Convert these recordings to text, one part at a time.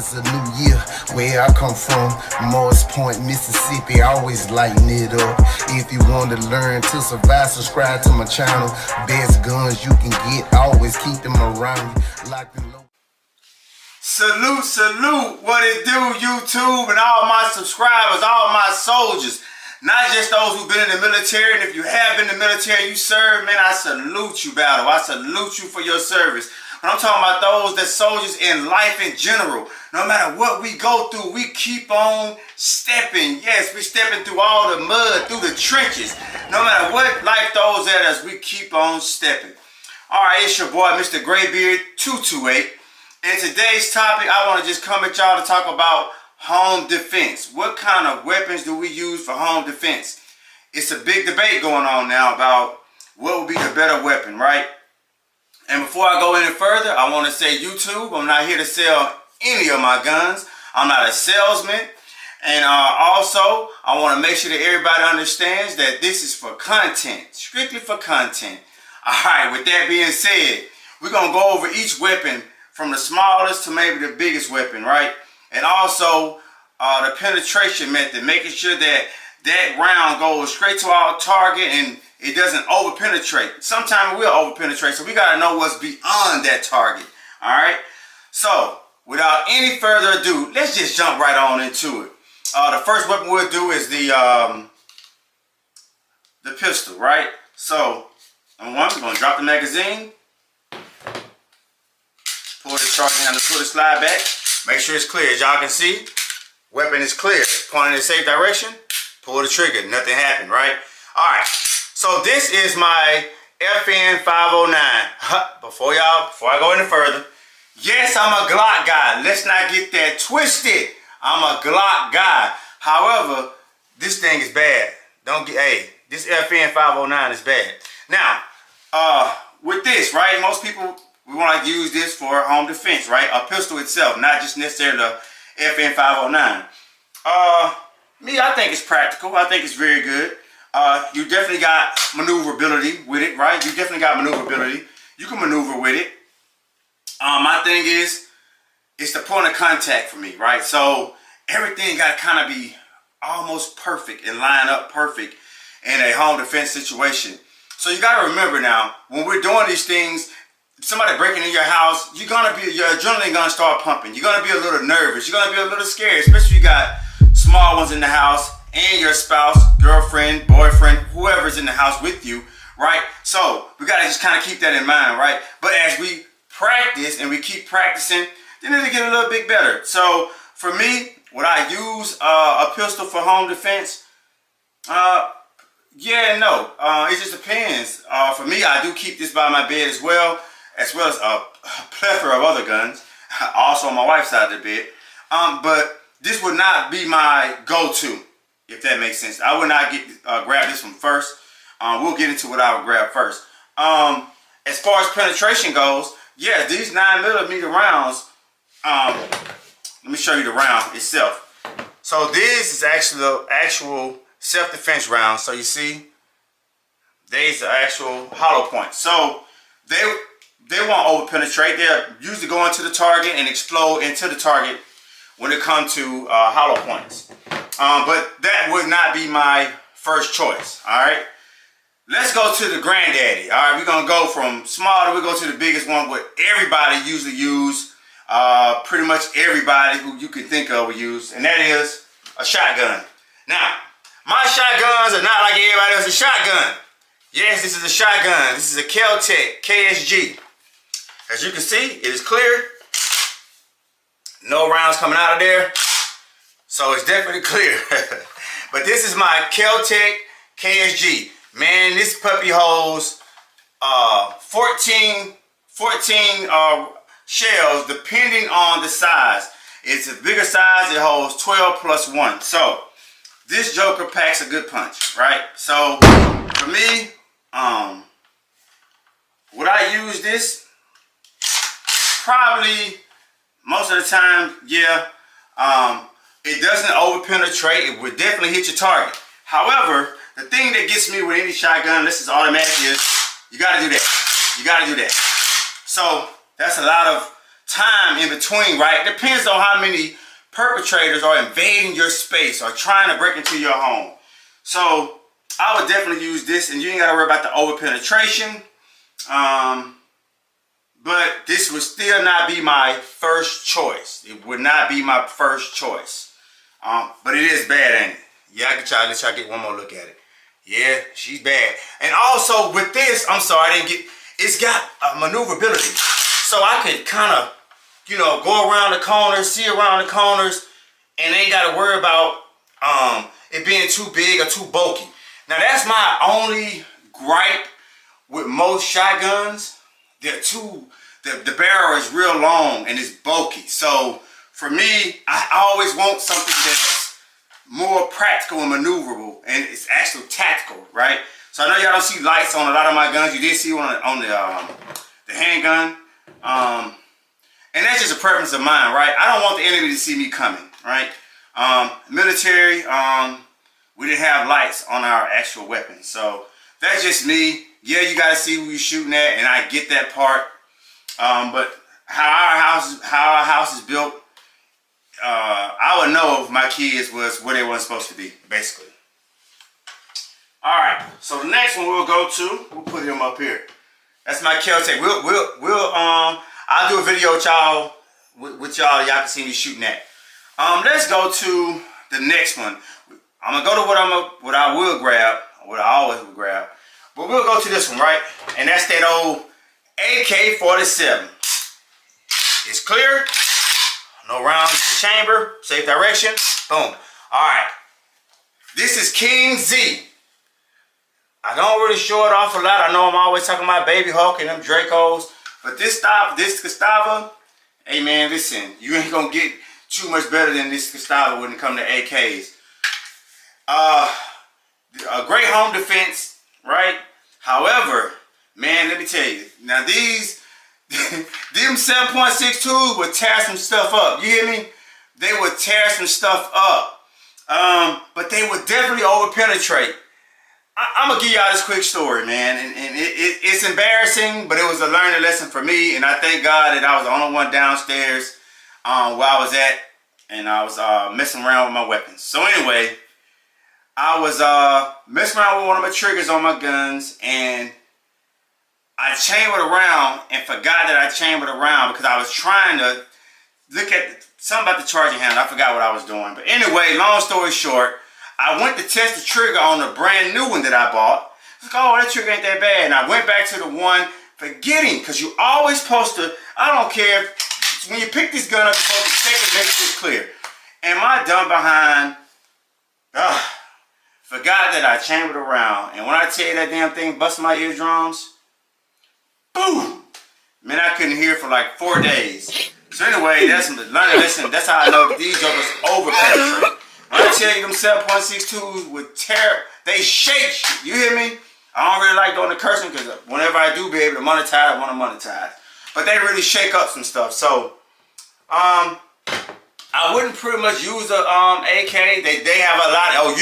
It's a new year where I come from, Morris Point, Mississippi, always lighting it up. If you want to learn to survive, subscribe to my channel. Best guns you can get, always keep them around you. Locked and low. Salute, salute, what it do, YouTube, and all my subscribers, all my soldiers. Not just those who've been in the military, and if you have been in the military, you serve, man, I salute you, battle. I salute you for your service. But I'm talking about those that soldiers in life in general. No matter what we go through, we keep on stepping. Yes, we're stepping through all the mud, through the trenches. No matter what life throws at us, we keep on stepping. All right, it's your boy, Mrgreybeard228. And today's topic, I want to just come at y'all to talk about home defense. What kind of weapons do we use for home defense? It's a big debate going on now about what would be the better weapon, right? And before I go any further, I want to say, YouTube, I'm not here to sell any of my guns. I'm not a salesman. And also, I want to make sure that everybody understands that this is for content, strictly for content. All right, with that being said, we're going to go over each weapon from the smallest to maybe the biggest weapon, right? And also the penetration method, making sure that that round goes straight to our target and it doesn't over penetrate. Sometimes it will over penetrate, so we got to know what's beyond that target. All right. So without any further ado, let's just jump right on into it. The first weapon we'll do is the pistol, right? So number one, we're gonna drop the magazine. Pull the charging handle, pull the slide back. Make sure it's clear. As y'all can see, weapon is clear. Pointing in the safe direction. Pull the trigger. Nothing happened, right? All right. So this is my FN 509. Before I go any further, yes, I'm a Glock guy. Let's not get that twisted. I'm a Glock guy. However, this thing is bad. This FN 509 is bad. Now, with this, right? Most people, we want to use this for home defense, right? A pistol itself, not just necessarily the FN 509. Me, I think it's practical. I think it's very good. You definitely got maneuverability with it, right? You definitely got maneuverability. You can maneuver with it. My thing is, it's the point of contact for me, right? So everything got to kind of be almost perfect and line up perfect in a home defense situation. So you got to remember now, when we're doing these things, somebody breaking in your house, your adrenaline gonna start pumping. You're gonna be a little nervous. You're gonna be a little scared, especially if you got small ones in the house and your spouse, girlfriend, boyfriend, whoever's in the house with you, right? So we gotta just kind of keep that in mind, right? But as we practice and we keep practicing, then it'll get a little bit better. So for me, would I use a pistol for home defense? Yeah and no. It just depends. For me, I do keep this by my bed as well as a plethora of other guns, also on my wife's side of the bed. But this would not be my go-to, if that makes sense. I would not grab this one first. We'll get into what I would grab first. As far as penetration goes, yeah, these 9mm rounds, let me show you the round itself. So this is actually the actual self-defense round. So you see, these are actual hollow points. So they won't over penetrate. They'll usually go into the target and explode into the target when it comes to hollow points. But that would not be my first choice. All right. Let's go to the granddaddy. All right. We're going to go from small, we go to the biggest one, what everybody usually use. Pretty much everybody who you can think of will use. And that is a shotgun. Now, my shotguns are not like everybody else's shotgun. Yes, this is a shotgun. This is a Kel-Tec KSG. As you can see, it is clear. No rounds coming out of there. So it's definitely clear. But this is my Kel-Tec KSG. Man, this puppy holds 14 shells depending on the size. It's a bigger size. It holds 12 plus 1. So this joker packs a good punch, right? So for me, would I use this? Probably most of the time, yeah. It doesn't over penetrate. It would definitely hit your target. However, the thing that gets me with any shotgun, this is automatic, is you gotta do that. You gotta do that. So that's a lot of time in between, right? It depends on how many perpetrators are invading your space or trying to break into your home. So I would definitely use this, and you ain't got to worry about the over penetration. But this would still not be my first choice. It would not be my first choice. But it is bad, ain't it? Yeah, I can try. Let y'all get one more look at it. Yeah, she's bad. And also with this, I'm sorry, I didn't get. It's got maneuverability, so I could kind of, you know, go around the corners, see around the corners, and ain't got to worry about it being too big or too bulky. Now that's my only gripe with most shotguns. They're too. The barrel is real long and it's bulky. So for me, I always want something that's more practical and maneuverable, and it's actually tactical, right? So I know y'all don't see lights on a lot of my guns. You did see one on the handgun, and that's just a preference of mine, right? I don't want the enemy to see me coming, right? Military, we didn't have lights on our actual weapons, so that's just me. Yeah, you got to see who you're shooting at, and I get that part. But how our house is built, I would know if my kids was where they weren't supposed to be, basically. All right, so the next one we'll go to, we'll put him up here. That's my Kel-Tec. I'll do a video with y'all, y'all can see me shooting at. Let's go to the next one. I'm gonna go to what I will grab, what I always would grab. But we'll go to this one, right? And that's that old AK-47. It's clear. No rounds in the chamber. Safe direction. Boom. All right. This is King Z. I don't really show it off a lot. I know I'm always talking about Baby Hawk and them Dracos. But this Gustava, hey man, listen, you ain't gonna get too much better than this Gustava when it comes to AKs. A great home defense, right? However, man, let me tell you. Now these, them 7.62s would tear some stuff up. You hear me? They would tear some stuff up. But they would definitely over penetrate. I'm gonna give y'all this quick story, man, and it's embarrassing, but it was a learning lesson for me, and I thank God that I was the only one downstairs where I was at, and I was messing around with my weapons. So anyway, I was messing around with one of my triggers on my guns, and I chambered around and forgot that I chambered around because I was trying to look at something about the charging handle. I forgot what I was doing, but anyway, long story short, I went to test the trigger on the brand new one that I bought. I was like, oh, that trigger ain't that bad. And I went back to the one, forgetting, because you always supposed to, I don't care, when you pick this gun up, you're supposed to check it, make sure it's clear. And my dumb behind, forgot that I chambered around. And when I tell you that damn thing busted my eardrums, boom! Man, I couldn't hear for like 4 days. So anyway, that's learning lesson. That's how I know these jokers over penetrate. When I tell you them 7.62s would tear, they shake you. You hear me? I don't really like doing the cursing because whenever I do be able to monetize, I want to monetize. But they really shake up some stuff. So, I wouldn't pretty much use a AK. They have a lot. Oh,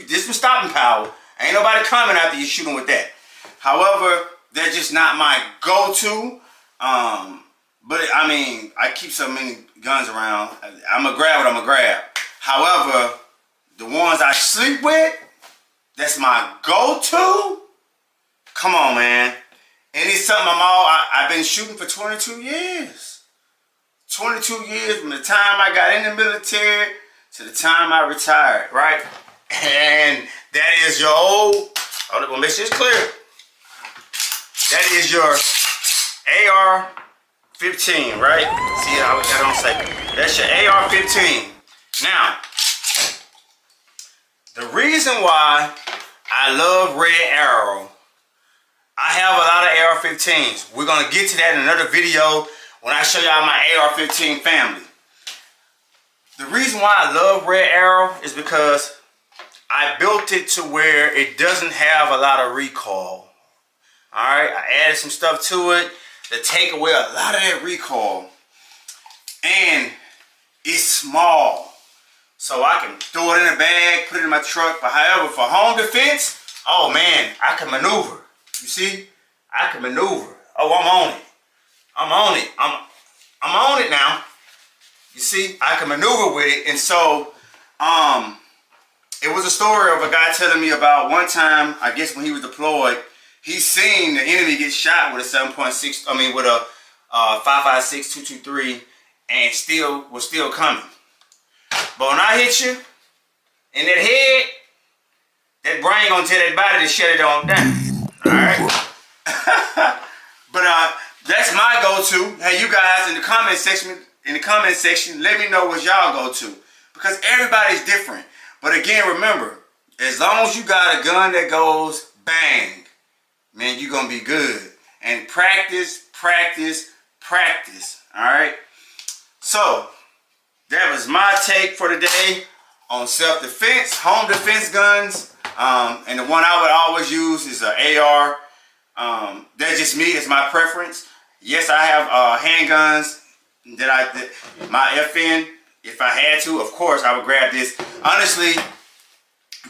this some stopping power. Ain't nobody coming after you shooting with that. However, they're just not my go-to. But I mean, I keep so many guns around. I'm gonna grab what I'm gonna grab. However, the ones I sleep with, that's my go-to. Come on, man. And it's something I've been shooting for 22 years. 22 years from the time I got in the military to the time I retired, right? And that is your old, I'm gonna make sure it's clear. That is your AR-15, right? See how we got on second. That's your AR-15. Now, the reason why I love Red Arrow, I have a lot of AR-15s. We're going to get to that in another video when I show y'all my AR-15 family. The reason why I love Red Arrow is because I built it to where it doesn't have a lot of recoil. Alright, I added some stuff to it to take away a lot of that recoil. And it's small. So I can throw it in a bag, put it in my truck. But however, for home defense, oh man, I can maneuver. You see? I can maneuver. Oh, I'm on it. I'm on it. I'm on it now. You see, I can maneuver with it. And so, it was a story of a guy telling me about one time, I guess when he was deployed, he seen the enemy get shot with a 7.6, I mean with a 5.56 223, and was still coming. But when I hit you in that head, that brain gonna tell that body to shut it on down. Alright? But that's my go-to. Hey, you guys in the comment section, let me know what y'all go to. Because everybody's different. But again, remember, as long as you got a gun that goes bang, man, you're going to be good. And practice, practice, practice. Alright? So, that was my take for today on self-defense, home defense guns. And the one I would always use is an AR. That's just me. It's my preference. Yes, I have handguns that my FN. If I had to, of course, I would grab this. Honestly,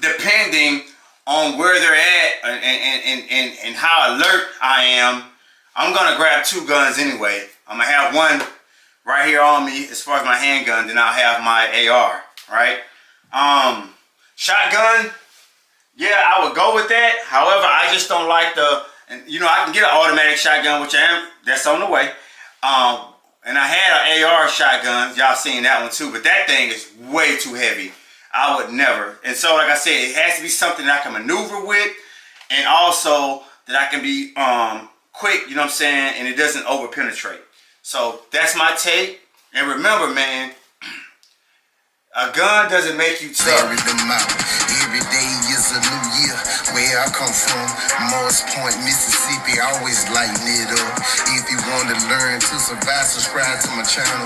depending on where they're at and how alert I am, I'm gonna grab two guns anyway. I'm gonna have one right here on me as far as my handgun, then I'll have my AR, right? Shotgun, yeah, I would go with that. However, I just don't like and you know, I can get an automatic shotgun, which that's on the way. And I had an AR shotgun. Y'all seen that one too, but that thing is way too heavy. I would never. And so, like I said, it has to be something that I can maneuver with, and also that I can be quick, you know what I'm saying, and it doesn't over penetrate. So that's my take. And remember, man, a gun doesn't make you tough. Every day is a new year. Where I come from, Morris Point, Mississippi, always lighting it up. If you want to learn to survive, subscribe to my channel.